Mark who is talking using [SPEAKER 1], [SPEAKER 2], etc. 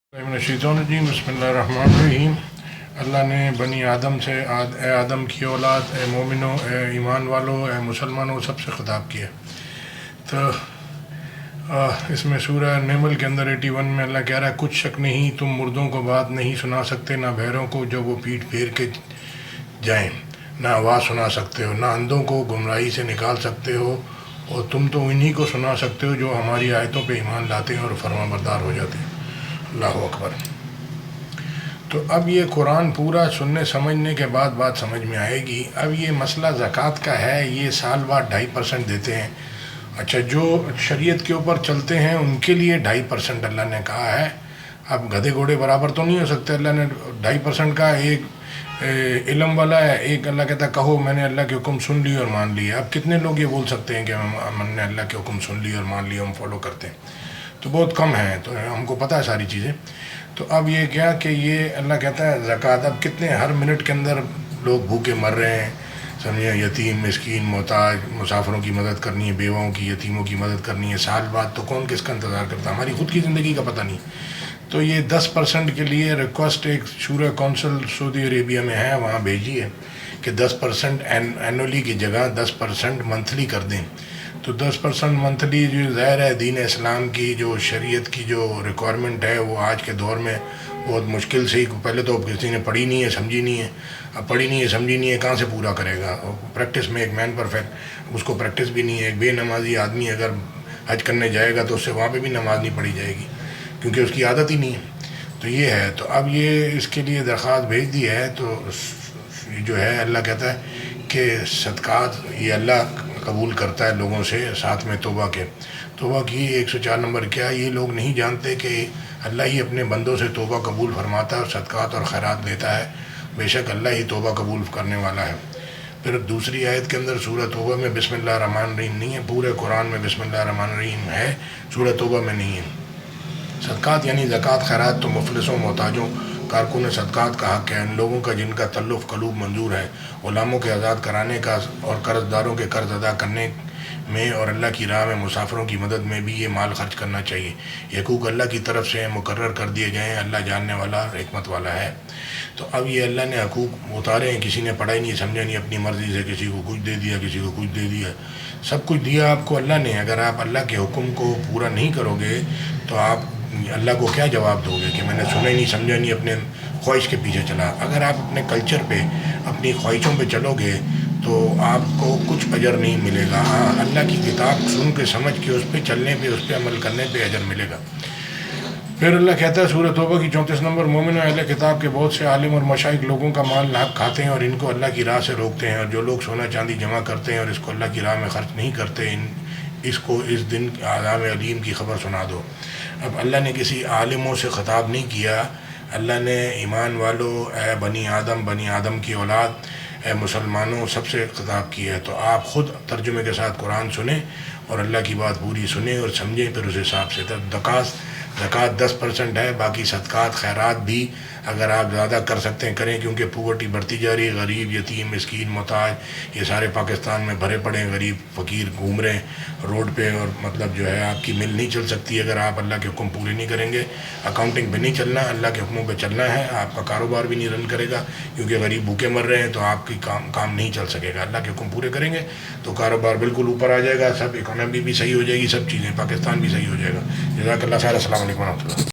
[SPEAKER 1] रजीम बिस्मिल्लाहिर्रहमानिर्रहीम। अल्लाह ने बनी आदम से ए आदम की औलाद, ए मोमिनो, ए ईमान वालों, ए मुसलमानों सबसे ख़िताब किया। तो इसमें सूरह नेमल के अंदर 81 में अल्लाह कह रहा है, कुछ शक नहीं तुम मुर्दों को बात नहीं सुना सकते, ना बहरों को जब वो पीठ फेर के जाएं, ना आवाज़ सुना सकते हो, ना अंधों को गुमराही से निकाल सकते हो, और तुम तो इन्हीं को सुना सकते हो जो हमारी आयतों पे ईमान लाते हैं और फरमाबरदार हो जाते हैं। अल्लाह अकबर। तो अब ये कुरान पूरा सुनने समझने के बाद बात समझ में आएगी। अब ये मसला ज़कात का है, ये साल बाद 2.5% देते हैं। अच्छा, जो शरीयत के ऊपर चलते हैं उनके लिए 2.5% अल्लाह ने कहा है। अब गधे घोड़े बराबर तो नहीं हो सकते। अल्लाह ने 2.5% का, एक इल्म वाला है, एक अल्लाह कहता है कहो मैंने अल्लाह के हुक्म सुन ली और मान लिया। अब कितने लोग ये बोल सकते हैं कि हमने अल्लाह के हुक्म सुन ली और मान लिया, हम फॉलो करते हैं? तो बहुत कम है। तो हमको पता है सारी चीज़ें। तो अब ये क्या कि ये अल्लाह कहता है ज़कात, अब कितने हर मिनट के अंदर लोग भूखे मर रहे हैं, समझे, यतीम मिस्कीन मोहताज, मुसाफिरों की मदद करनी है, बेवाओं की यतीमों की मदद करनी है। साल बाद तो कौन किसका इंतज़ार करता है, हमारी ख़ुद की ज़िंदगी का पता नहीं। तो ये 10% के लिए रिक्वेस्ट एक शूरा कौंसिल सऊदी अरेबिया में है, वहाँ भेजी है कि 10% एनुअली की जगह 10% मंथली कर दें। तो 10% मंथली जो ज़ाहिर है दीन इस्लाम की जो शरीयत की जो रिक्वायरमेंट है वो आज के दौर में बहुत मुश्किल से ही, पहले तो किसी ने पढ़ी नहीं है समझी नहीं है, अब पढ़ी नहीं है समझी नहीं है कहाँ से पूरा करेगा। प्रैक्टिस में एक मैन परफेक्ट, उसको प्रैक्टिस भी नहीं है। एक बेनमाजी आदमी अगर हज करने जाएगा तो उससे वहाँ पे भी नमाज नहीं पढ़ी जाएगी क्योंकि उसकी आदत ही नहीं है। तो ये है। तो अब ये इसके लिए दरख्वास्त भेज दी है। तो जो है अल्लाह कहता है कि सदक़ात ये अल्लाह कबूल करता है लोगों से, साथ में तौबा के। तौबा की 104 नंबर क्या, ये लोग नहीं जानते कि अल्लाह ही अपने बंदों से तौबा कबूल फरमाता है और सदक़ात और खैरात देता है। बेशक अल्लाह ही तौबा कबूल करने वाला है। फिर दूसरी आयत के अंदर सूरह तौबा में बिस्मिल्लाहिर्रहमानिर्रहीम नहीं है, पूरे कुरान में बिस्मिल्लाहिर्रहमानिर्रहीम है, सूरह तौबा में नहीं है। सदक़ात यानी ज़कात खैरात तो मुफलिसों मोहताजों कारकुन सदक़ात का हक़ है, उन लोगों का जिनका तल्लुफ़ कलूब मंजूर है, ग़ुलामों के आज़ाद कराने का और कर्ज़दारों के कर्ज़ अदा करने में और अल्लाह की राह में मुसाफिरों की मदद में भी ये माल खर्च करना चाहिए। ये हकूक़ अल्लाह की तरफ से मुकर्रर कर दिए गए हैं, अल्लाह जानने वाला हिकमत वाला है। तो अब ये अल्लाह ने हकूक़ उतारे हैं, किसी ने पढ़ा ही नहीं समझा नहीं, अपनी मर्ज़ी से किसी को कुछ दे दिया, किसी को कुछ दे दिया। सब कुछ दिया आपको अल्लाह ने। अगर आप अल्लाह के हुक्म को पूरा नहीं करोगे तो आप अल्लाह को क्या जवाब दोगे कि मैंने सुना ही नहीं समझा नहीं, अपने ख्वाहिश के पीछे चला। अगर आप अपने कल्चर पे अपनी ख्वाहिशों पे चलोगे तो आपको कुछ अजर नहीं मिलेगा। हाँ, अल्लाह की किताब सुन के समझ के उस पर चलने पे, उस पर अमल करने पे अजर मिलेगा। फिर अल्लाह कहता है सूरह तौबा की 34 नंबर, मोमिन अहले किताब के बहुत से आलिम और मशाइख लोगों का माल नाहक खाते हैं और इनको अल्लाह की राह से रोकते हैं, और जो लोग सोना चांदी जमा करते हैं और इसको अल्लाह की राह में ख़र्च नहीं करते, इसको इस दिन आज़ाब अलीम की ख़बर सुना दो। अब अल्लाह ने किसी आलिमों से ख़िताब नहीं किया, अल्लाह ने ईमान वालों, ए बनी आदम की औलाद, ए मुसलमानों सबसे ख़िताब किया है। तो आप ख़ुद तर्जुमे के साथ कुरान सुने और अल्लाह की बात पूरी सुने और समझें, फिर उस हिसाब से। तब ज़कात 10% है, बाकी सदक़ात खैरात भी अगर आप ज़्यादा कर सकते हैं करें, क्योंकि पुवर्टी बढ़ती जा रही है। गरीब यतीम मिस्कीन मोहताज ये सारे पाकिस्तान में भरे पड़े हैं, गरीब फ़कीर घूम रहे हैं रोड पे, और मतलब जो है आपकी मिल नहीं चल सकती अगर आप अल्लाह के हुक्म पूरे नहीं करेंगे। अकाउंटिंग पे नहीं चलना, अल्लाह के हुक्मों पे चलना है। आपका कारोबार भी नहीं रन करेगा क्योंकि गरीब भूखे मर रहे हैं, तो आपकी काम नहीं चल सकेगा। अल्लाह के हुक्म पूरे करेंगे तो कारोबार बिल्कुल ऊपर आ जाएगा, सब इकोनॉमी भी सही हो जाएगी, सब चीज़ें, पाकिस्तान भी सही हो जाएगा। जज़ाकल्लाह खैर। अस्सलाम वालेकुम।